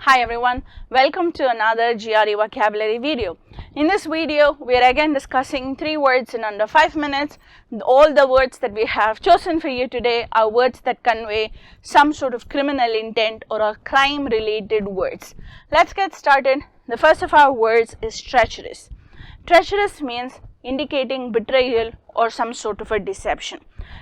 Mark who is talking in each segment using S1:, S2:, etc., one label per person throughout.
S1: Hi everyone, welcome to another GRE Vocabulary video. In this video, we are again discussing 3 words in under 5 minutes. All the words that we have chosen for you today are words that convey some sort of criminal intent or are crime related words. Let's get started. The first of our words is treacherous. Treacherous means indicating betrayal or some sort of a deception.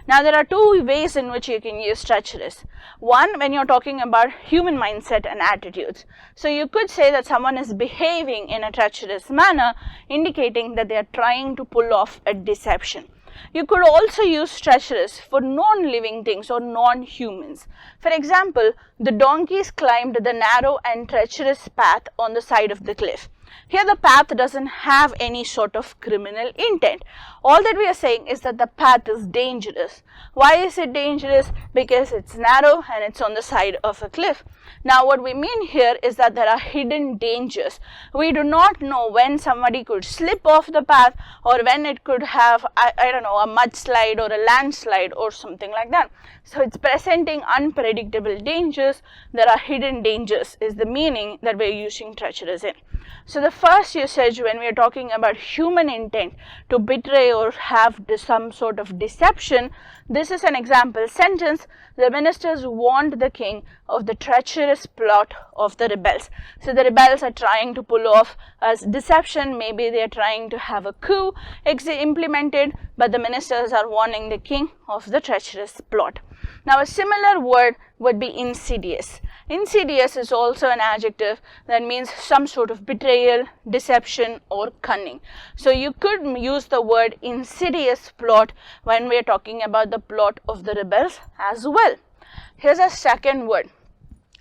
S1: Now there are 2 ways in which you can use treacherous. One, when you're talking about human mindset and attitudes. So you could say that someone is behaving in a treacherous manner, indicating that they are trying to pull off a deception. You could also use treacherous for non-living things or non-humans. For example, the donkeys climbed the narrow and treacherous path on the side of the cliff. Here the path doesn't have any sort of criminal intent. All that we are saying is that the path is dangerous. Why is it dangerous? Because it's narrow and it's on the side of a cliff. Now what we mean here is that there are hidden dangers. We do not know when somebody could slip off the path or when it could have, I don't know, a mudslide or a landslide or something like that. So it's presenting unpredictable dangers. There are hidden dangers is the meaning that we're using treacherous in. So the first usage when we are talking about human intent to betray or have some sort of deception, this is an example sentence. The ministers warned the king of the treacherous plot of the rebels. So the rebels are trying to pull off a deception. Maybe they are trying to have a coup implemented, but the ministers are warning the king of the treacherous plot. Now a similar word would be insidious. Insidious is also an adjective that means some sort of betrayal, deception or cunning. So you could use the word insidious plot when we are talking about the plot of the rebels as well. Here's a second word,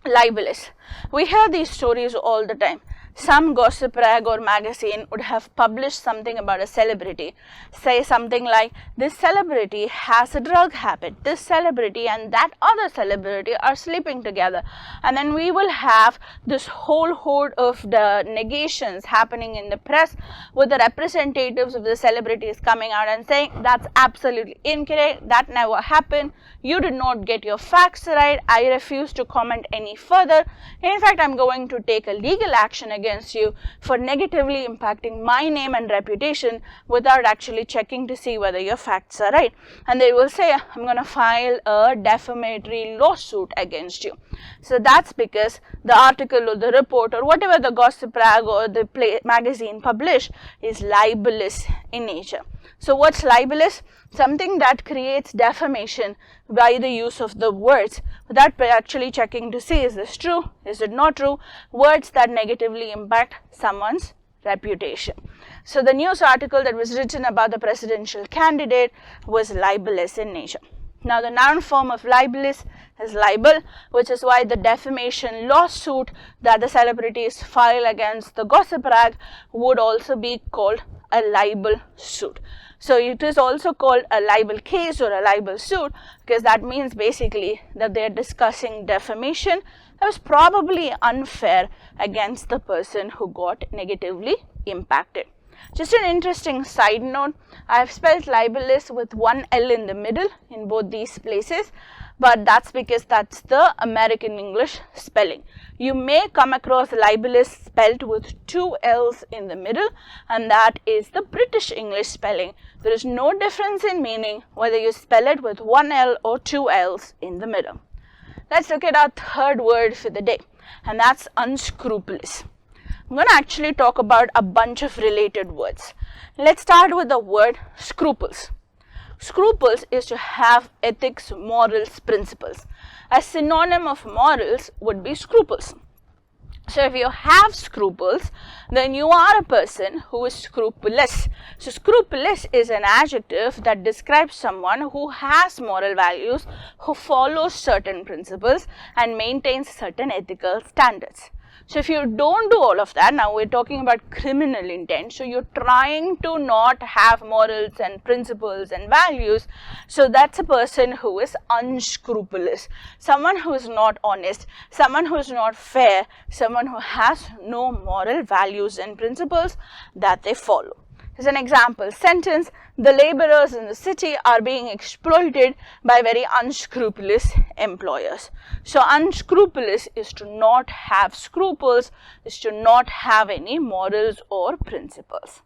S1: libelous. We hear these stories all the time. Some gossip rag or magazine would have published something about a celebrity. Say something like, this celebrity has a drug habit, this celebrity and that other celebrity are sleeping together. And then we will have this whole horde of the negations happening in the press with the representatives of the celebrities coming out and saying, that's absolutely incorrect, that never happened, you did not get your facts right, I refuse to comment any further. In fact, I'm going to take a legal action against you for negatively impacting my name and reputation without actually checking to see whether your facts are right. And they will say, I'm going to file a defamatory lawsuit against you. So that's because the article or the report or whatever the gossip rag or the magazine publish is libelous in nature. So what's libelous? Something that creates defamation by the use of the words without actually checking to see, is this true, is it not true, words that negatively impact someone's reputation. So the news article that was written about the presidential candidate was libelous in nature. Now the noun form of libelous is libel, which is why the defamation lawsuit that the celebrities file against the gossip rag would also be called a libel suit. So it is also called a libel case or a libel suit because that means basically that they are discussing defamation that was probably unfair against the person who got negatively impacted. Just an interesting side note, I have spelled libelous with one L in the middle in both these places, but that's because that's the American English spelling. You may come across libelous spelled with 2 L's in the middle, and that is the British English spelling. There is no difference in meaning whether you spell it with 1 L or 2 L's in the middle. Let's look at our third word for the day, and that's unscrupulous. I'm going to actually talk about a bunch of related words. Let's start with the word scruples. Scruples is to have ethics, morals, principles. A synonym of morals would be scruples. So if you have scruples, then you are a person who is scrupulous. So scrupulous is an adjective that describes someone who has moral values, who follows certain principles and maintains certain ethical standards. So if you don't do all of that, now we're talking about criminal intent. So you're trying to not have morals and principles and values. So that's a person who is unscrupulous, someone who is not honest, someone who is not fair, someone who has no moral values and principles that they follow. As an example sentence, the laborers in the city are being exploited by very unscrupulous employers. So unscrupulous is to not have scruples, is to not have any morals or principles.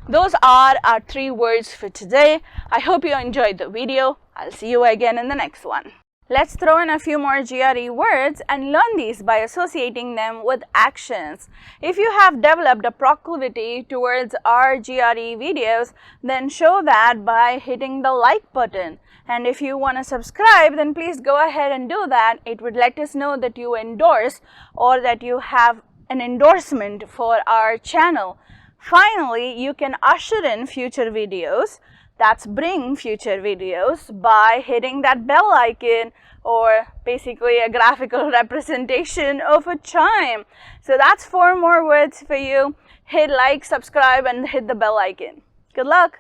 S1: Those are our 3 words for today. I hope you enjoyed the video. I'll see you again in the next one. Let's throw in a few more GRE words and learn these by associating them with actions. If you have developed a proclivity towards our GRE videos, then show that by hitting the like button. And if you want to subscribe, then please go ahead and do that. It would let us know that you endorse or that you have an endorsement for our channel. Finally, you can usher in future videos. That's bring future videos by hitting that bell icon, or basically a graphical representation of a chime. So that's 4 more words for you. Hit like, subscribe, and hit the bell icon. Good luck!